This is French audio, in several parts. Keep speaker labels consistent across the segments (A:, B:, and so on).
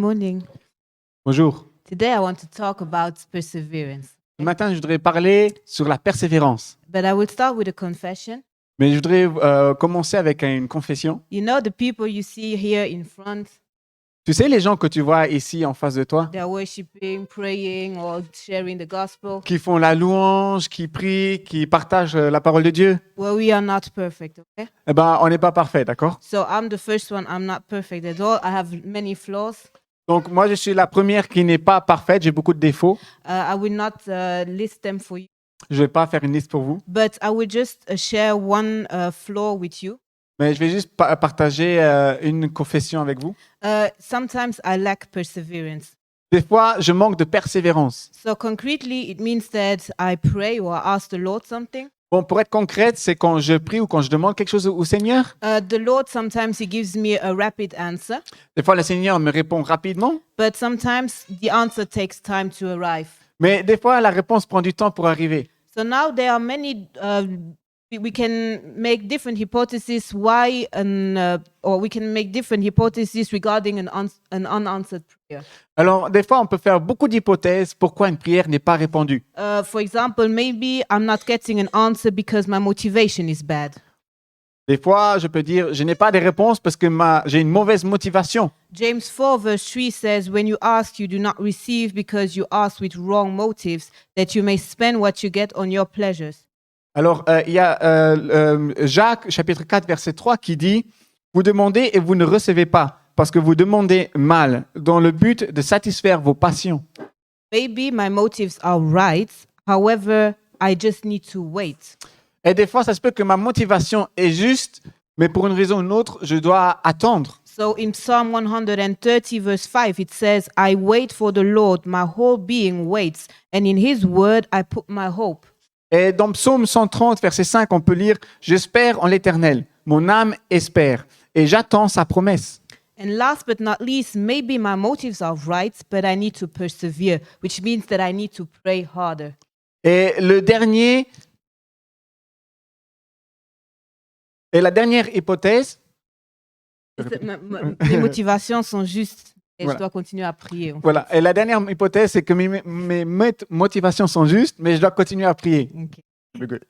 A: Morning.
B: Bonjour.
A: Today I want to talk about perseverance.
B: Ce matin, je voudrais parler sur la persévérance.
A: But I will start with a confession.
B: Mais je voudrais commencer avec une confession.
A: You know the people you see here in front,
B: Tu sais, les gens que tu vois ici en face de toi,
A: they're worshiping, praying, or sharing the gospel.
B: qui font la louange, qui prient, qui partagent la parole de Dieu,
A: Well, we are not perfect, okay?
B: eh ben, on n'est pas parfait, d'accord?
A: So I'm the first one. I'm not perfect at all. I have many flaws.
B: Donc, moi, je suis la première qui n'est pas parfaite, j'ai beaucoup de défauts.
A: I will not list them for you,
B: Je ne vais pas faire une liste pour vous,
A: but I will just share one flaw with you.
B: mais je vais juste partager une confession avec vous.
A: Sometimes I lack perseverance.
B: Des fois, je manque de persévérance.
A: So concretely, it means that I pray or ask the Lord something.
B: Bon, pour être concrète, c'est quand je prie ou quand je demande quelque chose au Seigneur.
A: The Lord sometimes He gives me a rapid answer,
B: Des fois, le Seigneur me répond rapidement,
A: but sometimes the answer takes time to arrive.
B: mais des fois, la réponse prend du temps pour arriver.
A: So now there are many. We can make different hypotheses why, or we can make different hypotheses regarding an unanswered prayer.
B: Alors, des fois, on peut faire beaucoup d'hypothèses pourquoi une prière n'est pas répondue.
A: For example, maybe I'm not getting an answer because my motivation is bad.
B: Des fois, je peux dire, je n'ai pas de réponse parce que j'ai une mauvaise motivation.
A: James 4 verse 3 says, "When you ask, you do not receive because you ask with wrong motives, that you may spend what you get on your pleasures."
B: Alors, il y a Jacques, chapitre 4, verset 3, qui dit, « Vous demandez et vous ne recevez pas, parce que vous demandez mal, dans le but de satisfaire vos passions.
A: Maybe my motives are right, however, I just need to wait." »
B: Et des fois, ça se peut que ma motivation est juste, mais pour une raison ou une autre, je dois attendre.
A: So in Psalm 130 verse 5 it says, "I wait for the Lord, my whole being waits, and in his word I put my hope."
B: Et dans Psaume 130, verset 5, on peut lire « J'espère en l'Éternel, mon âme espère, et j'attends sa promesse. »
A: And last but not least, maybe my motives are right, but I need to persevere, which means that I need to pray harder.
B: Et la dernière hypothèse,
A: Mes motivations sont justes et
B: Voilà.
A: je dois continuer à prier. En fait.
B: voilà, et la dernière hypothèse, c'est que mes motivations sont justes, mais je dois continuer à prier.
A: Okay.
B: Very good.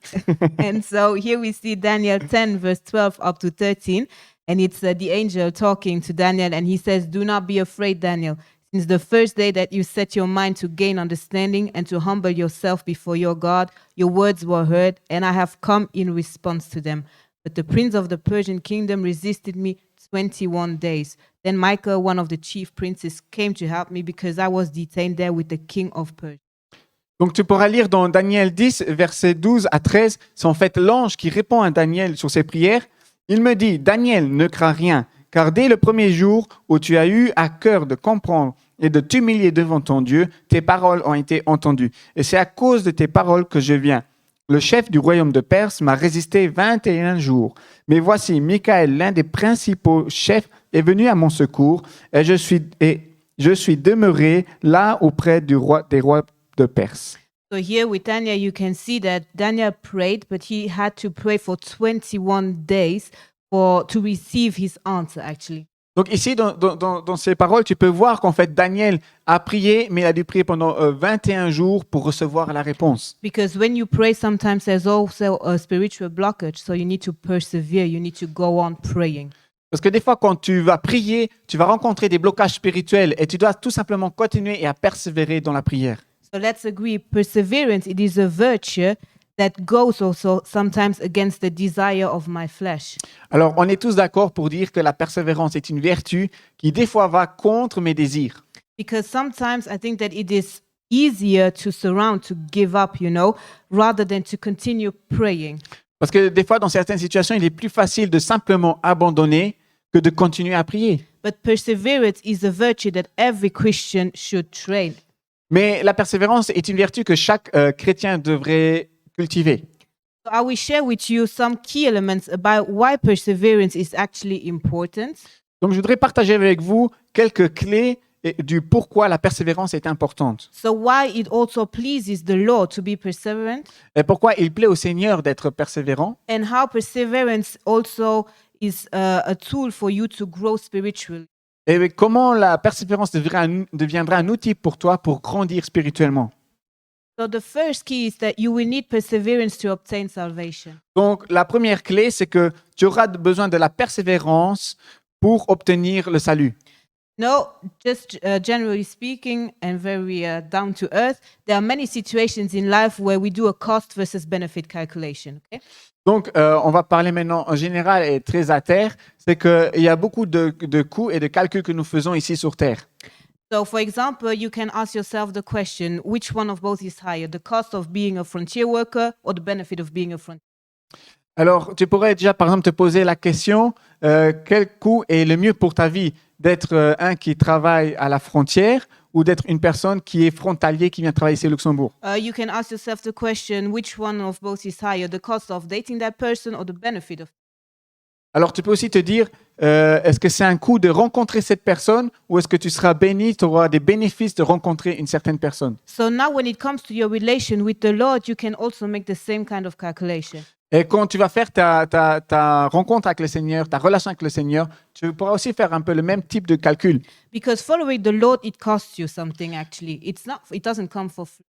A: And so here we see Daniel 10 verse 12 up to 13, and it's the angel talking to Daniel, and he says, "Do not be afraid, Daniel. Since the first day that you set your mind to gain understanding and to humble yourself before your God, your words were heard, and I have come in response to them. But the prince of the Persian kingdom resisted me 21 days. Then Michael, one of the chief princes, came to help me because I was detained there with the king of Persia."
B: Donc tu pourras lire dans Daniel 10, versets 12 à 13, c'est en fait l'ange qui répond à Daniel sur ses prières. Il me dit, « Daniel, ne crains rien, car dès le premier jour où tu as eu à cœur de comprendre et de t'humilier devant ton Dieu, tes paroles ont été entendues. Et c'est à cause de tes paroles que je viens. Le chef du royaume de Perse m'a résisté 21 jours. Mais voici, Michaël, l'un des principaux chefs, est venu à mon secours, et je suis demeuré là auprès des rois de Perse. »
A: So here with Daniel, you can see that Daniel prayed, but he had to pray for 21 days to receive his answer, actually.
B: Donc ici, dans ces paroles, tu peux voir qu'en fait, Daniel a prié, mais il a dû prier pendant 21 jours pour recevoir la réponse.
A: Because when you pray, sometimes there's also a spiritual blockage, so you need to persevere, you need to go on praying.
B: Parce que des fois, quand tu vas prier, tu vas rencontrer des blocages spirituels et tu dois tout simplement continuer et à persévérer dans la prière.
A: So let's agree, perseverance, it is a virtue that goes also sometimes against the desire of my flesh.
B: Alors, on est tous d'accord pour dire que la persévérance est une vertu qui, des fois, va contre mes désirs.
A: Because sometimes I think that it is easier to surround, to give up, rather than to continue praying.
B: Parce que des fois, dans certaines situations, il est plus facile de simplement abandonner que de continuer à prier.
A: But perseverance is a virtue that every Christian should train.
B: Mais la persévérance est une vertu que chaque chrétien devrait cultiver.
A: So I will share with you some key elements about why perseverance is actually important.
B: Donc, je voudrais partager avec vous quelques clés du pourquoi la persévérance est importante.
A: So why it also pleases the Lord to be perseverant,
B: Et pourquoi il plaît au Seigneur d'être persévérant.
A: and how perseverance also is a tool for you to grow spiritually.
B: Et comment la persévérance deviendra un outil pour toi pour grandir spirituellement.
A: So the first key is that you will need perseverance to obtain salvation.
B: Donc, la première clé, c'est que tu auras besoin de la persévérance pour obtenir le salut.
A: No, just generally speaking and very down to earth, there are many situations in life where we do a cost versus benefit calculation. Okay?
B: Donc, on va parler maintenant en général et très à terre. C'est qu'il y a beaucoup de coûts et de calculs que nous faisons ici sur Terre.
A: So, for example, you can ask yourself the question, which one of both is higher, the cost of being a frontier worker or the benefit of being a frontier?
B: Alors, tu pourrais déjà, par exemple, te poser la question, quel coût est le mieux pour ta vie? D'être un qui travaille à la frontière ou d'être une personne qui est frontalier, qui vient travailler ici au Luxembourg?
A: You can ask yourself the question, which one of both is higher, the cost of dating that person or the benefit of?
B: Alors, tu peux aussi te dire, est-ce que c'est un coût de rencontrer cette personne ou est-ce que tu seras béni, tu auras des bénéfices de rencontrer une certaine personne?
A: So now when it comes to your relation with the Lord, you can also make the same kind of calculation.
B: Et quand tu vas faire ta rencontre avec le Seigneur, ta relation avec le Seigneur, tu pourras aussi faire un peu le même type de calcul.
A: Because following the Lord, it costs you something actually. It doesn't come for free.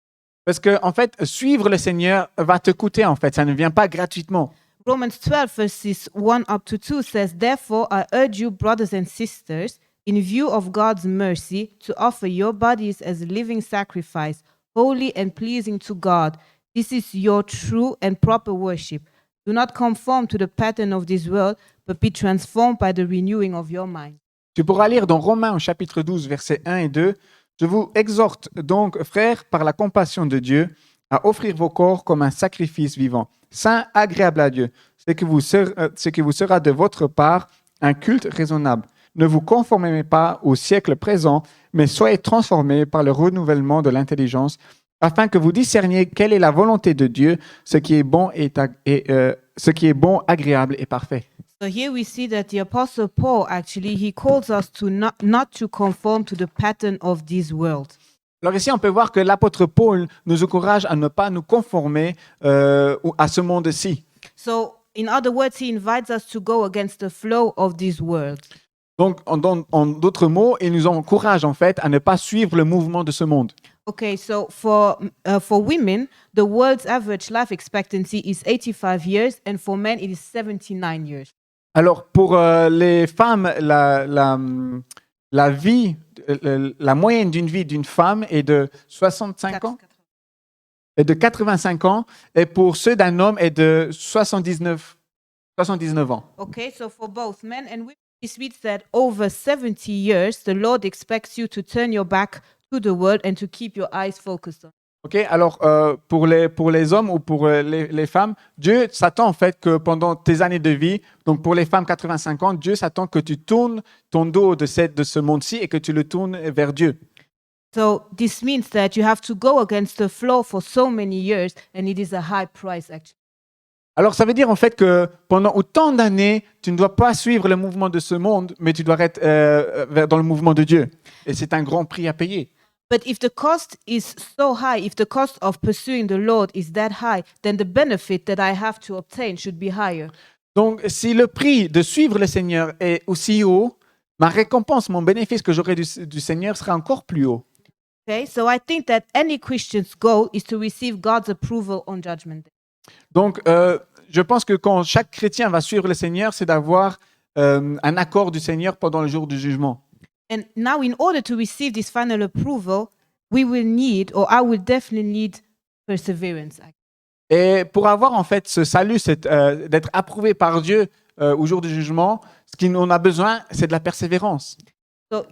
B: Parce que, en fait, suivre le Seigneur va te coûter, en fait. Ça ne vient pas gratuitement.
A: Romans 12 verses 1 up to 2 says, "Therefore I urge you, brothers and sisters, in view of God's mercy, to offer your bodies as a living sacrifice, holy and pleasing to God. This is your true and proper worship. Do not conform to the pattern of this world, but be transformed by the renewing of your mind."
B: Tu pourras lire dans Romains au chapitre 12, versets 1 et 2. « Je vous exhorte donc, frères, par la compassion de Dieu, à offrir vos corps comme un sacrifice vivant, saint, agréable à Dieu, ce qui vous sera de votre part un culte raisonnable. Ne vous conformez pas au siècle présent, mais soyez transformés par le renouvellement de l'intelligence, afin que vous discerniez quelle est la volonté de Dieu, ce qui est bon, agréable et parfait. »
A: So here we see that the Apostle Paul actually, he calls us to not to conform to the pattern of this world.
B: Alors ici, on peut voir que l'apôtre Paul nous encourage à ne pas nous conformer à ce monde-ci.
A: So in other words, he invites us to go against the flow of this world.
B: Donc, en d'autres mots, il nous encourage en fait à ne pas suivre le mouvement de ce monde.
A: Okay, so for women, the world's average life expectancy is 85 years, and for men, it is 79 years.
B: Alors, pour les femmes, la moyenne d'une vie d'une femme est de 65 ans, est de 85 ans, et pour ceux d'un homme est de 79 ans.
A: Okay, so for both men and women, it means that over 70 years, the Lord expects you to turn your back to the world and to keep your eyes focused on.
B: Ok, alors pour les hommes ou pour les femmes, Dieu s'attend en fait que pendant tes années de vie, donc pour les femmes 85 ans, Dieu s'attend que tu tournes ton dos de ce monde-ci et que tu le tournes vers Dieu.
A: So this means that you have to go against the flow for so many years, and it is a high price actually.
B: Alors ça veut dire en fait que pendant autant d'années, tu ne dois pas suivre le mouvement de ce monde, mais tu dois être dans le mouvement de Dieu. Et c'est un grand prix à payer.
A: But if the cost is so high, if the cost of pursuing the Lord is that high, then the benefit that I have to obtain should be higher.
B: Donc, si le prix de suivre le Seigneur est aussi haut, ma récompense, mon bénéfice que j'aurai du Seigneur sera encore plus haut.
A: Okay, so I think that any Christian's goal is to receive God's approval on Judgment Day.
B: Donc, je pense que quand chaque chrétien va suivre le Seigneur, c'est d'avoir un accord du Seigneur pendant le jour du jugement.
A: And now, in order to receive this final approval, we will need, or I will definitely need, perseverance.
B: Et pour avoir en fait ce salut, d'être approuvé par Dieu au jour du jugement, ce qu'on a besoin, c'est de la persévérance.
A: So,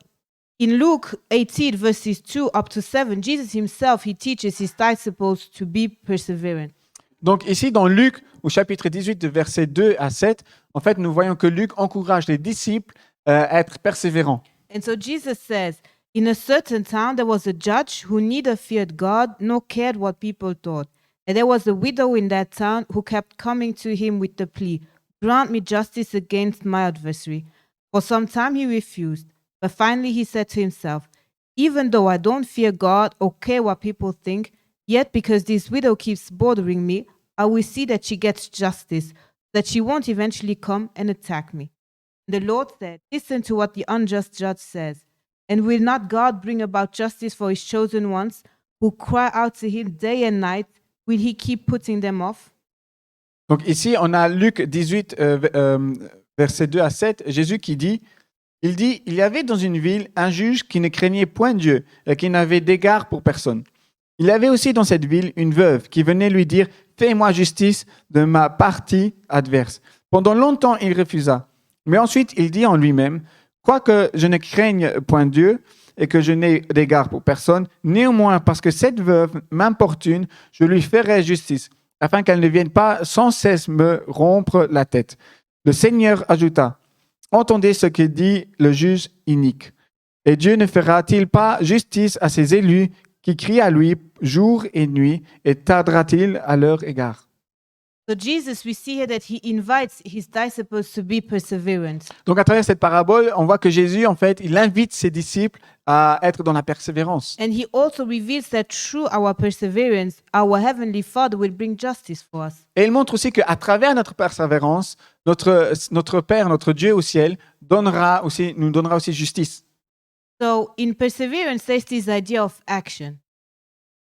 A: in Luke 18, verses 2 up to 7, Jesus himself, he teaches his disciples to be perseverant.
B: Donc ici, dans Luc, au chapitre 18, de versets 2 à 7, en fait, nous voyons que Luc encourage les disciples à être persévérants.
A: And so Jesus says, "In a certain town there was a judge who neither feared God nor cared what people thought. And there was a widow in that town who kept coming to him with the plea, 'Grant me justice against my adversary.' For some time he refused, but finally he said to himself, 'Even though I don't fear God or care what people think, yet because this widow keeps bothering me, I will see that she gets justice, that she won't eventually come and attack me.'" The Lord said, "Listen to what the unjust judge says. And will not God bring about justice for his chosen ones who cry out to him day and night? Will he keep putting them off?"
B: Donc ici, on a Luc 18, versets 2 à 7, Jésus qui dit, il y avait dans une ville un juge qui ne craignait point Dieu et qui n'avait d'égard pour personne. Il y avait aussi dans cette ville une veuve qui venait lui dire, fais-moi justice de ma partie adverse. Pendant longtemps, il refusa. Mais ensuite, il dit en lui-même, quoique je ne craigne point Dieu et que je n'ai d'égard pour personne, néanmoins, parce que cette veuve m'importune, je lui ferai justice, afin qu'elle ne vienne pas sans cesse me rompre la tête. Le Seigneur ajouta, entendez ce que dit le juge inique. Et Dieu ne fera-t-il pas justice à ses élus qui crient à lui jour et nuit, et tardera-t-il à leur égard?
A: So Jesus, we see here that he invites his disciples to be perseverant.
B: Donc à travers cette parabole, on voit que Jésus, en fait, il invite ses disciples à être dans la persévérance.
A: And he also reveals that through our perseverance, our Heavenly Father will bring justice for us.
B: Et il montre aussi qu'à travers notre persévérance, notre Père, notre Dieu au ciel, nous donnera aussi justice.
A: So in perseverance, there's this idea of action.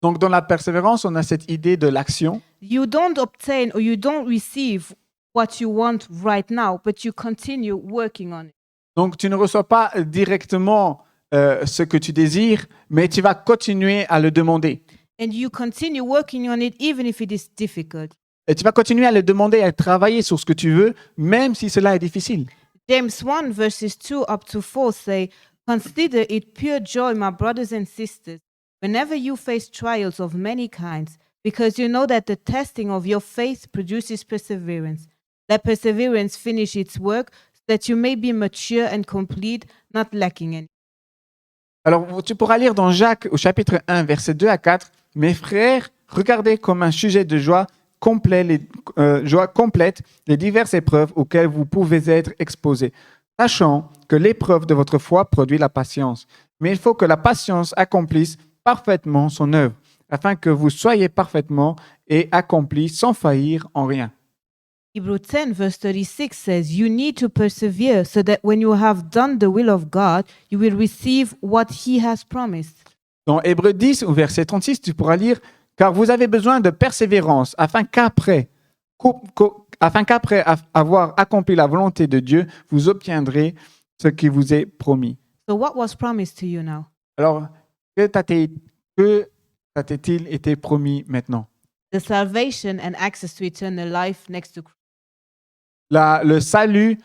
B: Donc dans la persévérance, on a cette idée de l'action.
A: You don't obtain or you don't receive what you want right now, but you continue working on it.
B: Donc tu ne reçois pas directement ce que tu désires, mais tu vas continuer à le demander.
A: And you continue working on it even if it is difficult.
B: Et tu vas continuer à le demander, à travailler sur ce que tu veux, même si cela est difficile.
A: James 1 verses 2 up to 4 say, "Consider it pure joy, my brothers and sisters, whenever you face trials of many kinds, because you know that the testing of your faith produces perseverance. Let perseverance finish its work, so that you may be mature and complete, not lacking anything."
B: Alors, tu pourras lire dans Jacques au chapitre 1, versets 2 à 4, « Mes frères, regardez comme un sujet de joie complète les diverses épreuves auxquelles vous pouvez être exposés, sachant que l'épreuve de votre foi produit la patience. Mais il faut que la patience accomplisse parfaitement son œuvre, afin que vous soyez parfaitement et accomplis sans faillir en rien. »
A: Hebrews 10 verse 36 says, "You need to persevere so that when you have done the will of God, you will receive what he has promised."
B: Dans Hébreux 10, au verset 36, tu pourras lire « Car vous avez besoin de persévérance, afin qu'après avoir accompli la volonté de Dieu, vous obtiendrez ce qui vous est promis. »
A: So what was promised to you now?
B: Alors, que t'a-t-il été promis maintenant?
A: The salvation and access to eternal life next to Christ.
B: Le salut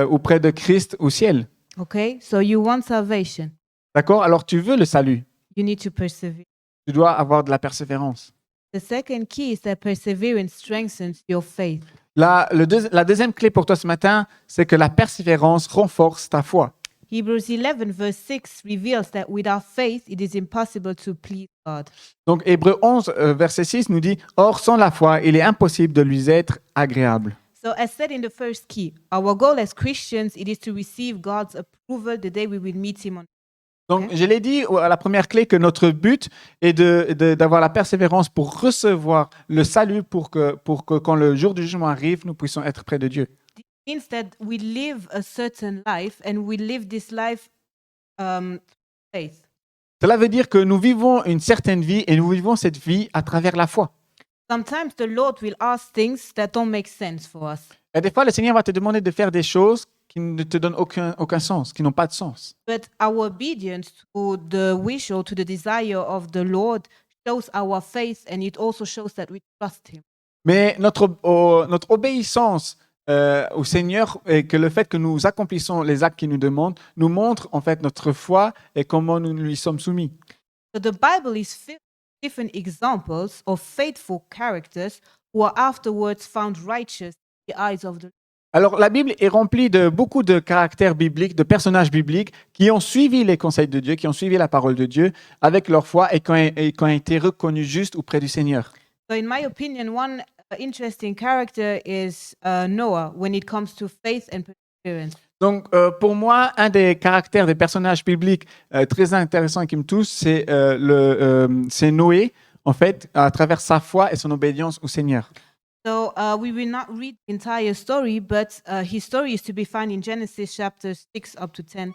B: auprès de Christ au ciel.
A: Okay? So you want salvation.
B: D'accord? Alors, tu veux le salut.
A: You need to persevere.
B: Tu dois avoir de la persévérance.
A: The second key is that perseverance strengthens your faith.
B: La deuxième clé pour toi ce matin, c'est que la persévérance renforce ta foi.
A: Hebrews 11 verse 6 reveals that without faith, it is impossible to please God.
B: Donc, Hébreux 11, verset 6 nous dit « Or, sans la foi, il est impossible de lui être agréable. »
A: So as said in the first key, our goal as Christians, it is to receive God's approval the day we will meet him on.
B: Donc, je l'ai dit à la première clé que notre but est d'avoir la persévérance pour recevoir le salut pour que quand le jour du jugement arrive, nous puissions être près de Dieu.
A: It means that we live a certain life and we live this life faith.
B: Cela veut dire que nous vivons une certaine vie et nous vivons cette vie à travers la foi.
A: Sometimes the Lord will ask things that don't make sense for us.
B: Et des fois, le Seigneur va te demander de faire des choses qui ne te donnent aucun sens, qui n'ont pas de sens.
A: But our obedience to the wish or to the desire of the Lord shows our faith, and it also shows that we trust him.
B: Mais notre obéissance au Seigneur et que le fait que nous accomplissons les actes qu'il nous demande nous montre en fait notre foi et comment nous lui sommes soumis.
A: So the Bible is filled with different examples of faithful characters who are afterwards found righteous in the eyes of the Lord.
B: Alors, la Bible est remplie de beaucoup de caractères bibliques, de personnages bibliques qui ont suivi les conseils de Dieu, qui ont suivi la parole de Dieu avec leur foi et qui ont été reconnus justes auprès du Seigneur.
A: So in my opinion, one interesting character is Noah when it comes to faith and perseverance.
B: Donc, pour moi, un des caractères des personnages bibliques très intéressants et qui me touche, c'est Noé, en fait, à travers sa foi et son obéissance au Seigneur.
A: So we will not read the entire story, but his story is to be found in Genesis chapter 6 up to 10.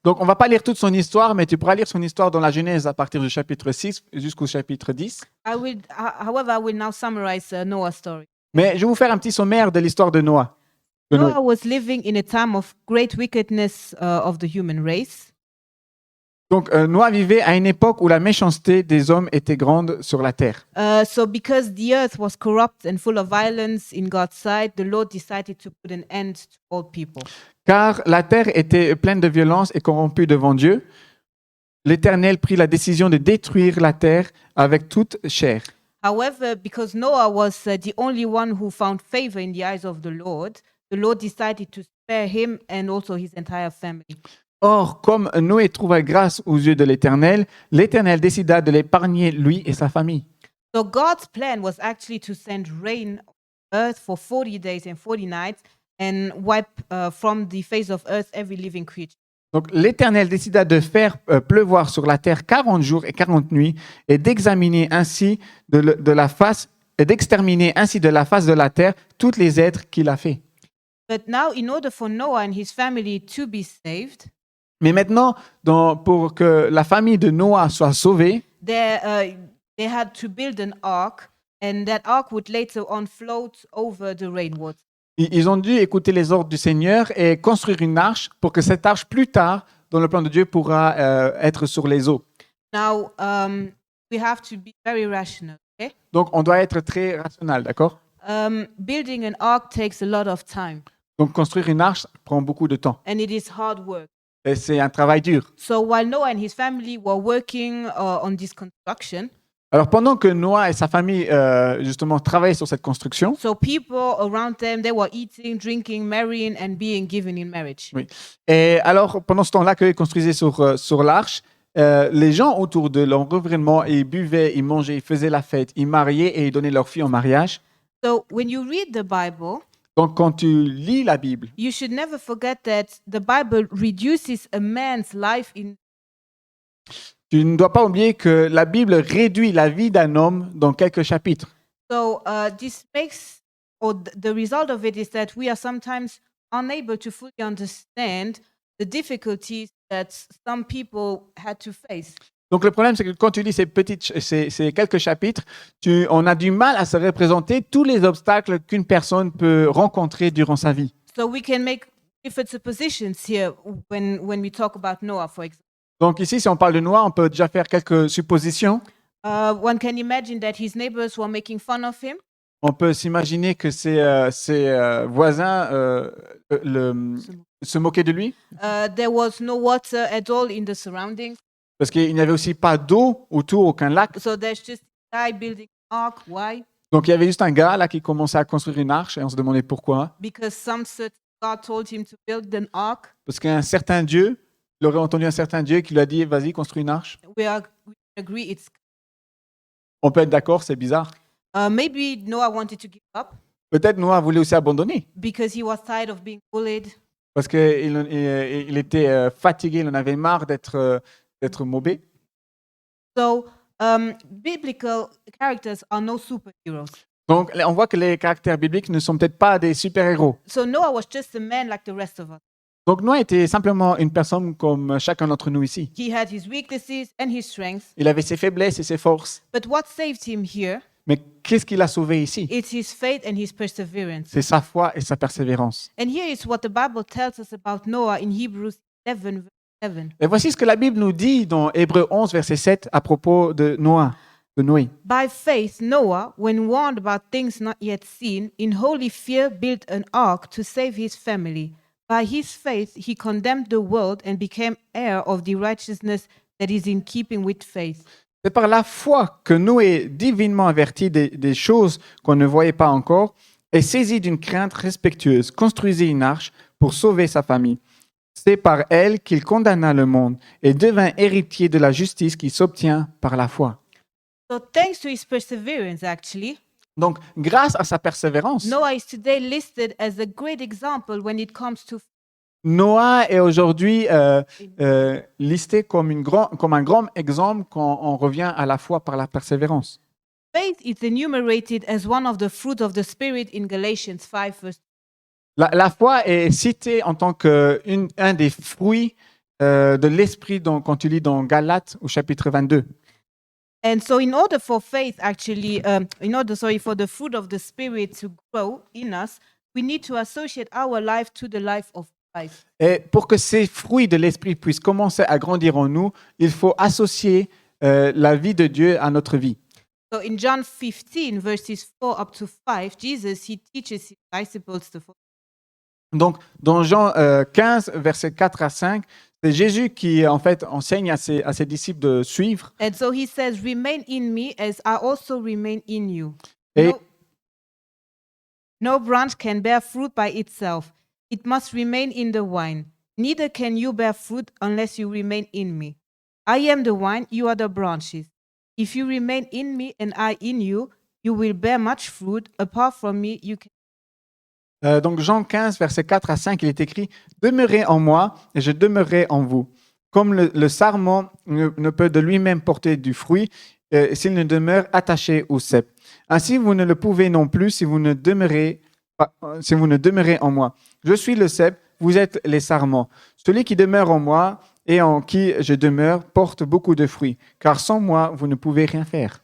B: Donc, on va pas lire toute son histoire, mais tu pourras lire son histoire dans la Genèse à partir du chapitre 6 jusqu'au chapitre 10.
A: However, I will now summarize Noah's story.
B: Mais je vais vous faire un petit sommaire de l'histoire de Noah. De Noé.
A: Noah was living in a time of great wickedness of the human race.
B: Donc, Noah vivait à une époque où la méchanceté des hommes était grande sur la terre.
A: So because the earth was corrupt and full of violence in God's sight, the Lord decided to put an end to all people.
B: Car la terre était pleine de violence et corrompue devant Dieu, l'Éternel prit la décision de détruire la terre avec toute chair.
A: However, because Noah was the only one who found favor in the eyes of the Lord decided to spare him and also his entire family.
B: Or, comme Noé trouva grâce aux yeux de l'Éternel, l'Éternel décida de l'épargner lui et sa famille.
A: So God's plan was actually to send rain on earth for 40 days and 40 nights and wipe from the face of earth every living creature.
B: Donc l'Éternel décida de faire pleuvoir sur la terre 40 jours et 40 nuits et d'examiner ainsi de la face et d'exterminer ainsi de la face de la terre tous les êtres qu'il a fait.
A: But now, in order for Noah and his family to be saved,
B: Mais maintenant, pour que la famille de Noah soit sauvée,
A: they had to build an ark, and that ark would later on float over the rainwater.
B: ils ont dû écouter les ordres du Seigneur et construire une arche pour que cette arche, plus tard, dans le plan de Dieu, pourra être sur les eaux.
A: Now, we have to be very rational, okay?
B: Donc, on doit être très rationnel, d'accord?
A: Building an ark takes a lot of time,
B: Donc, construire une arche prend beaucoup de temps.
A: and it is hard work.
B: Et c'est un travail dur.
A: So while Noah and his family were working on this construction,
B: Alors, pendant que Noah et sa famille, justement, travaillaient sur cette construction,
A: so people around them, they were eating, drinking, marrying, and being given in marriage.
B: oui. Et alors, pendant ce temps-là qu'ils construisaient sur l'arche, les gens autour de l'environnement, ils buvaient, ils mangeaient, ils faisaient la fête, ils mariaient et ils donnaient leurs filles en mariage.
A: So when you read the Bible,
B: Donc, quand tu lis la Bible,
A: you should never forget that the Bible reduces a man's life in
B: tu ne dois pas oublier que la Bible réduit la vie d'un homme dans quelques chapitres.
A: so this makes or the result of it is that we are sometimes unable to fully understand the difficulties that some people had to face.
B: Donc, le problème, c'est que quand tu lis ces quelques chapitres, on a du mal à se représenter tous les obstacles qu'une personne peut rencontrer durant sa vie.
A: So we can make different suppositions here when we talk about Noah, for example.
B: Donc, ici, si on parle de Noah, on peut déjà faire quelques suppositions.
A: One can imagine that his neighbors were making fun of him.
B: On peut s'imaginer que ses voisins se moquaient de lui,
A: There was no water at all in the surroundings.
B: parce qu'il n'y avait aussi pas d'eau autour, aucun lac.
A: So there's just a guy building an ark. Why?
B: Donc, il y avait juste un gars là qui commençait à construire une arche et on se demandait pourquoi.
A: Because some certain God told him to build an ark.
B: Parce qu'un certain Dieu, il aurait entendu un certain Dieu qui lui a dit, vas-y, construis une arche.
A: We agree it's.
B: On peut être d'accord, c'est bizarre.
A: Maybe Noah wanted to give up
B: Peut-être Noah voulait aussi abandonner,
A: because he was tired of being bullied.
B: parce qu'il était fatigué, il en avait marre d'être mauvais.
A: So biblical characters are no superheroes.
B: Donc, on voit que les caractères bibliques ne sont peut-être pas des super-héros.
A: So Noah was just a man like the rest of us.
B: Donc, Noah était simplement une personne comme chacun d'entre nous ici.
A: He had his weaknesses and his strengths.
B: Il avait ses faiblesses et ses forces.
A: But what saved him here?
B: Mais qu'est-ce qui l'a sauvé ici?
A: It's his faith and his perseverance.
B: C'est sa foi et sa persévérance.
A: And here is what the Bible tells us about Noah in Hebrews 11, verse 7.
B: Et voici ce que la Bible nous dit dans Hébreux 11, verset 7 à propos de Noé.
A: By faith, Noah, when warned about things not yet seen, in holy fear built an ark to save his family. By his faith, he condemned the world and became heir of the righteousness that is in keeping with faith.
B: C'est par la foi que Noé, divinement averti des choses qu'on ne voyait pas encore, et saisi d'une crainte respectueuse, construisit une arche pour sauver sa famille. C'est par elle qu'il condamna le monde et devint héritier de la justice qui s'obtient par la foi.
A: So, thanks to his perseverance, actually,
B: Donc, grâce à sa persévérance,
A: Noah is today listed as a great example when it comes to
B: Noah est aujourd'hui listé comme un grand exemple quand on revient à la foi par la persévérance.
A: faith is enumerated as one of the fruits of the Spirit in Galatians 5, verse.
B: La foi est citée en tant qu'un des fruits de l'esprit quand tu lis dans Galates au chapitre 22.
A: And so, in order for faith, actually, for the fruit of the Spirit to grow in us, we need to associate our life to the life of Christ.
B: Et pour que ces fruits de l'esprit puissent commencer à grandir en nous, il faut associer la vie de Dieu à notre vie.
A: So, in John 15, verses 4 up to 5, Jesus, he teaches his disciples to follow.
B: Donc, dans Jean 15, versets 4 à 5, c'est Jésus qui, en fait, enseigne à ses disciples de suivre.
A: And so he says, "Remain in me as I also remain in you.
B: Et
A: No branch can bear fruit by itself. It must remain in the vine. Neither can you bear fruit unless you remain in me. I am the vine, you are the branches. If you remain in me and I in you, you will bear much fruit. Apart from me, you can."
B: Donc, Jean 15, versets 4 à 5, il est écrit « Demeurez en moi et je demeurerai en vous. Comme le sarment ne peut de lui-même porter du fruit s'il ne demeure attaché au cep. Ainsi, vous ne le pouvez non plus si vous ne demeurez en moi. Je suis le cep, vous êtes les sarments. Celui qui demeure en moi et en qui je demeure porte beaucoup de fruits, car sans moi, vous ne pouvez rien faire. »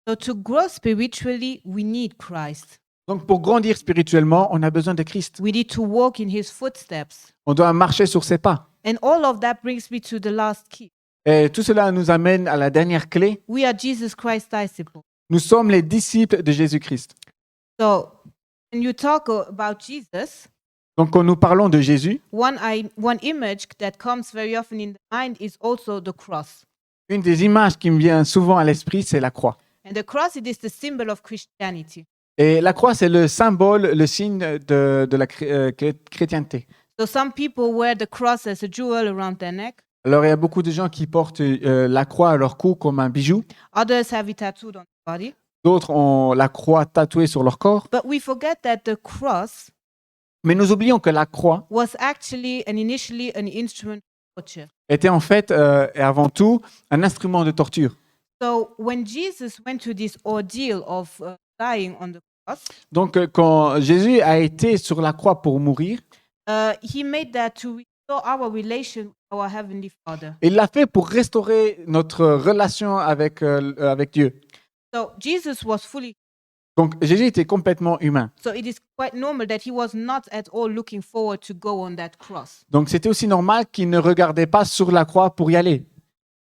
A: So to grow spiritually, we need Christ.
B: Donc, pour grandir spirituellement, on a besoin de Christ.
A: We need to walk in his footsteps.
B: On doit marcher sur ses pas.
A: And all of that brings me to the last key.
B: Et tout cela nous amène à la dernière clé.
A: We are Jesus Christ's disciples.
B: Nous sommes les disciples de Jésus-Christ.
A: So when you talk about Jesus,
B: Donc, quand nous parlons de Jésus,
A: one image that comes very often in the mind is also the cross.
B: une des images qui me vient souvent à l'esprit, c'est la croix.
A: And the cross, it is the symbol of Christianity.
B: Et la croix, c'est le symbole, le signe de la chrétienté.
A: So some people wear the cross as a jewel around their neck.
B: Alors, il y a beaucoup de gens qui portent la croix à leur cou comme un bijou.
A: Others have it tattooed on their body.
B: D'autres ont la croix tatouée sur leur corps.
A: But we forget that the cross
B: Mais nous oublions que la croix
A: was actually and initially an instrument of torture.
B: était en fait et avant tout un instrument de torture.
A: So when Jesus went to this ordeal of dying on the cross,
B: Donc, quand Jésus a été sur la croix pour mourir,
A: he made that to restore our relation with our Heavenly Father.
B: il l'a fait pour restaurer notre relation avec Dieu.
A: So Jesus was fully,
B: Donc, Jésus était complètement humain.
A: so it is quite normal that he was not at all looking forward to go on that cross.
B: Donc, c'était aussi normal qu'il ne regardait pas sur la croix pour y aller.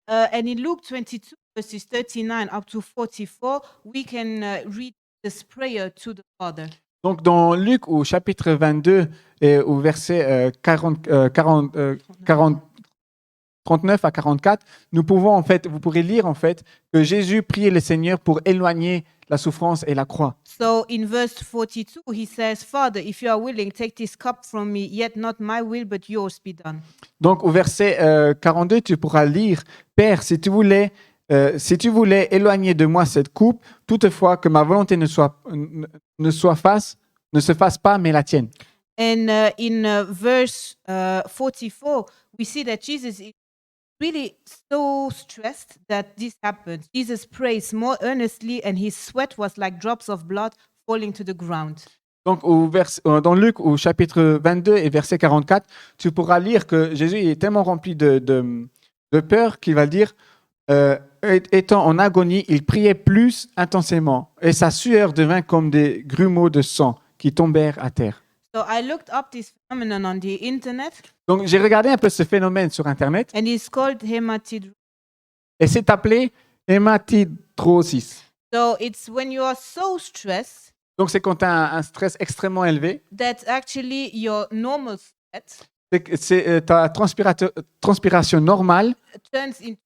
A: And in Luke 22, verses 39 up to 44, we can read this prayer to the Father.
B: Donc, dans Luc, au chapitre 22, et au verset 39 à 44, nous pouvons en fait, vous pourrez lire en fait que Jésus priait le Seigneur pour éloigner la souffrance et la croix.
A: So in verse 42, he says, "Father, if you are willing, take this cup from me, yet not my will, but yours be done."
B: Donc, au verset 42, tu pourras lire, Père, si tu voulais éloigner de moi cette coupe, toutefois que ma volonté ne se fasse pas, mais la tienne.
A: And in verse 44, we see that Jesus is really so stressed that this happened. Jesus prays more earnestly, and his sweat was like drops of blood falling to the ground.
B: Donc, dans Luc, au chapitre 22 et verset 44, tu pourras lire que Jésus est tellement rempli de peur qu'il va dire, étant en agonie, il priait plus intensément, et sa sueur devint comme des grumeaux de sang qui tombèrent à terre.
A: So I looked up this phenomenon on the internet,
B: Donc, j'ai regardé un peu ce phénomène sur Internet,
A: and it's called hematidrosis.
B: et c'est appelé hématidrosis.
A: So it's when you are so stressed
B: Donc, c'est quand tu as un stress extrêmement élevé,
A: that actually your normal sweat
B: ta transpiration normale
A: turns into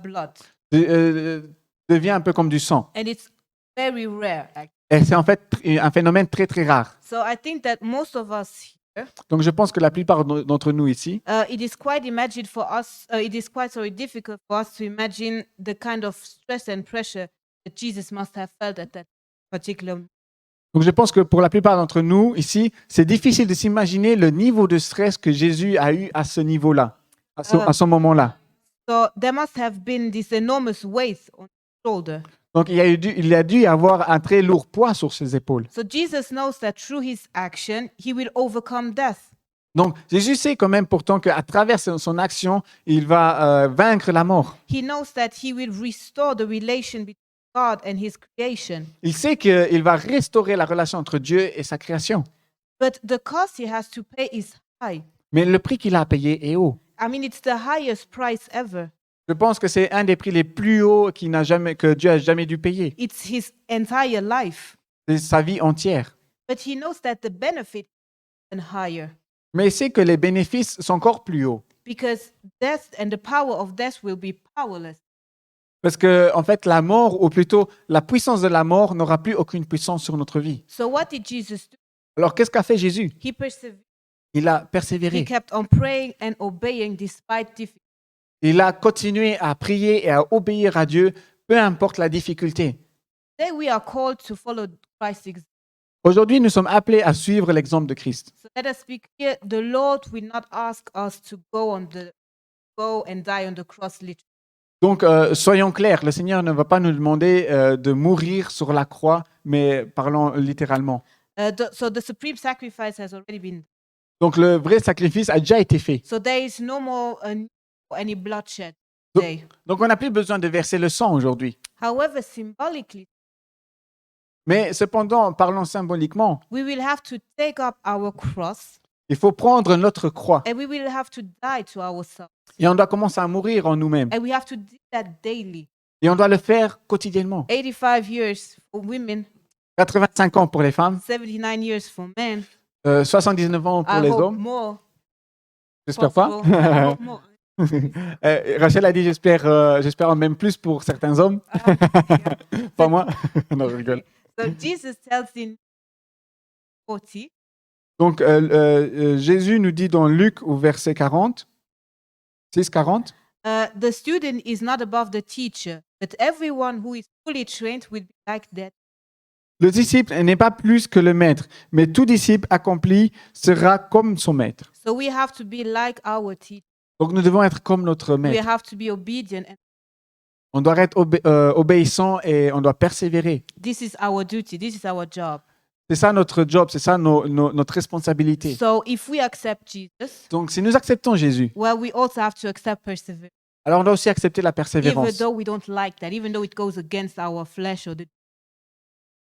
A: blood,
B: devient un peu comme du sang.
A: and it's very rare. Actually.
B: Et c'est en fait un phénomène très, très rare.
A: So I think that most of us here,
B: Donc, je pense que la plupart d'entre nous ici,
A: it is quite imagined for us. It is quite so difficult for us to imagine the kind of stress and pressure that Jesus must have felt at that particular moment.
B: donc je pense que pour la plupart d'entre nous ici, c'est difficile de s'imaginer le niveau de stress que Jésus a eu à ce niveau-là, à ce moment-là.
A: So there must have been this enormous weight on his shoulder.
B: Donc, il a dû y avoir un très lourd poids sur ses épaules.
A: So Jesus knows that through his action, he will overcome death.
B: Donc, Jésus sait quand même pourtant qu'à travers son action, il va vaincre la mort.
A: He knows that he will restore the relation between God and his creation.
B: Il sait qu'il va restaurer la relation entre Dieu et sa création.
A: But the cost he has to pay is high.
B: Mais le prix qu'il a à payer est haut.
A: I mean, it's the highest price ever.
B: Je pense que c'est un des prix les plus hauts que Dieu a jamais dû payer.
A: It's his entire life.
B: C'est sa vie entière.
A: But he knows that the benefit is even higher
B: Mais il sait que les bénéfices sont encore plus hauts.
A: because death and the power of death will be powerless.
B: Parce que, en fait, la mort, ou plutôt la puissance de la mort, n'aura plus aucune puissance sur notre vie.
A: So what did Jesus do?
B: Alors, qu'est-ce qu'a fait Jésus?
A: He persevered.
B: Il a
A: He
B: persévéré.
A: kept on praying and obeying despite difficulty.
B: Il a continué à prier et à obéir à Dieu, peu importe la difficulté.
A: Today we are called to follow Christ's example.
B: Aujourd'hui, nous sommes appelés à suivre l'exemple de Christ.
A: So let us be clear. The Lord will not ask us to go and die on the cross literally.
B: Donc, soyons clairs, le Seigneur ne va pas nous demander de mourir sur la croix, mais parlons littéralement.
A: So the supreme sacrifice has already been.
B: Donc, le vrai sacrifice a déjà été fait.
A: So there is no more any bloodshed
B: So-
A: today.
B: Donc, on n'a plus besoin de verser le sang aujourd'hui.
A: However, symbolically,
B: Mais cependant, parlons symboliquement,
A: we will have to take up our cross
B: il faut prendre notre croix
A: and we will have to die to ourselves.
B: et on doit commencer à mourir en nous-mêmes.
A: And we have to do that daily.
B: Et on doit le faire quotidiennement.
A: 85 years for women,
B: 85 ans pour les femmes,
A: 79 years for men.
B: 79 ans pour
A: I
B: les
A: hope
B: hommes.
A: more.
B: J'espère pas.
A: possible. I hope more.
B: Rachel a dit j'espère même plus pour certains hommes. Pas moi. Non, je rigole.
A: So Jesus tells in 40,
B: Donc, Jésus nous dit dans Luc au verset 40, 6-40,
A: the student is not above the teacher, but everyone who is fully trained will be like that.
B: le disciple n'est pas plus que le maître, mais tout disciple accompli sera comme son maître.
A: So we have to be like our teacher.
B: Donc, nous devons être comme notre
A: We
B: maître.
A: have to be obedient, and
B: On doit être obéissant et on doit persévérer.
A: this is our duty. This is our job.
B: C'est ça notre job, c'est ça notre responsabilité.
A: So if we accept Jesus,
B: Donc, si nous acceptons Jésus,
A: well, we also have to accept perseverance,
B: alors on doit aussi accepter la
A: even
B: persévérance.
A: though we don't like that, even though it goes against our flesh or the.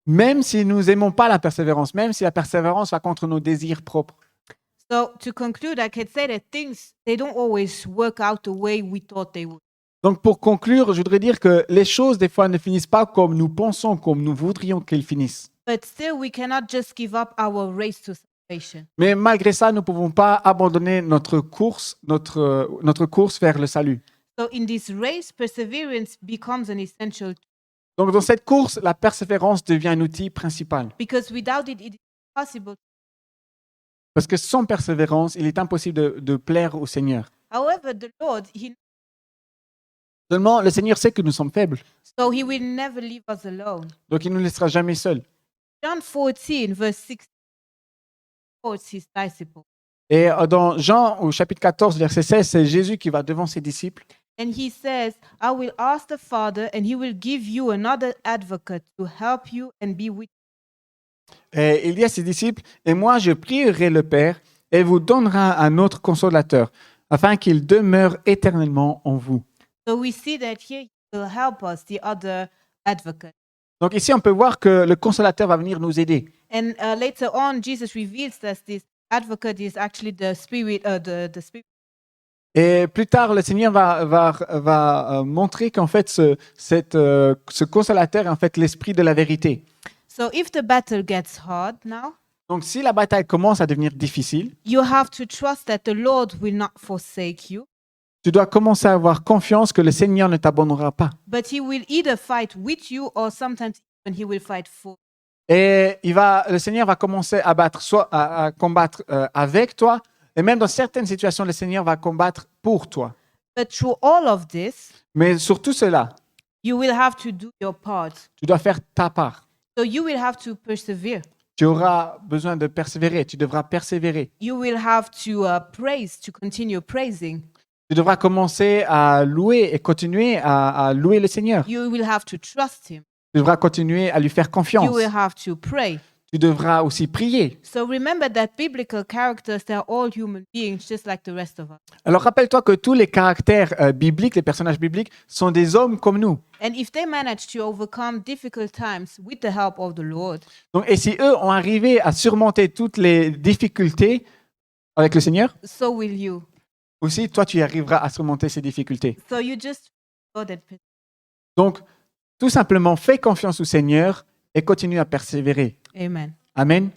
B: Même si nous n'aimons pas la persévérance, même si la persévérance va contre nos désirs propres.
A: So to conclude, I can say that things they don't always work out the way we thought they would.
B: Donc, pour conclure, je voudrais dire que les choses, des fois, ne finissent pas comme nous pensons, comme nous voudrions qu'elles finissent.
A: But still, we cannot just give up our race to salvation.
B: Mais malgré ça, nous ne pouvons pas abandonner notre course vers le salut.
A: So in this race, perseverance becomes an essential
B: Donc, dans cette course, la persévérance devient un outil principal.
A: because without it, it is impossible.
B: Parce que sans persévérance, il est impossible de plaire au Seigneur.
A: However, the Lord,
B: Seulement, le Seigneur sait que nous sommes faibles.
A: so He will never leave us alone.
B: Donc, il ne nous laissera jamais seuls.
A: John 14, verse 6, quotes his disciple.
B: Et dans Jean, au chapitre 14, verset 16, c'est Jésus qui va devant ses disciples.
A: And he says, I will ask the Father, and he will give you another advocate to help you and be with you.
B: Et il dit à ses disciples, « Et moi, je prierai le Père, et il vous donnera un autre consolateur, afin qu'il demeure éternellement en vous.
A: So we see that here he will help us, the other advocate. »
B: Donc ici, on peut voir que le consolateur va venir nous aider.
A: And later on, Jesus reveals that this advocate is actually the Spirit, the Spirit.
B: Et plus tard, le Seigneur va montrer qu'en fait, ce consolateur est en fait l'esprit de la vérité.
A: So if the battle gets hard now,
B: Donc si la bataille commence à devenir difficile,
A: you have to trust that the Lord will not forsake you,
B: tu dois commencer à avoir confiance que le Seigneur ne t'abandonnera pas.
A: but he will either fight with you or sometimes even he will fight for you.
B: Et le Seigneur va commencer à combattre avec toi. Et même dans certaines situations, le Seigneur va combattre pour toi.
A: But through all of this,
B: Mais sur tout cela,
A: you will have to do your part.
B: tu dois faire ta part.
A: So you will have to persevere.
B: Tu auras besoin de persévérer. Tu devras persévérer.
A: You will have to praise, to continue praising.
B: Tu devras commencer à louer et continuer à louer le Seigneur.
A: You will have to trust him.
B: Tu devras continuer à lui faire
A: You
B: confiance.
A: will have to pray.
B: Tu devras aussi prier.
A: So remember that biblical characters, they're all human beings, just like the rest of us.
B: Alors rappelle-toi que tous les caractères bibliques, les personnages bibliques, sont des hommes comme nous.
A: And if they manage to overcome difficult times with the help of the Lord,
B: Donc, et si eux ont arrivé à surmonter toutes les difficultés avec le Seigneur,
A: so will you.
B: aussi toi tu y arriveras à surmonter ces difficultés.
A: So you just God that
B: Donc, tout simplement, fais confiance au Seigneur et continue à persévérer.
A: Amen.
B: Amen.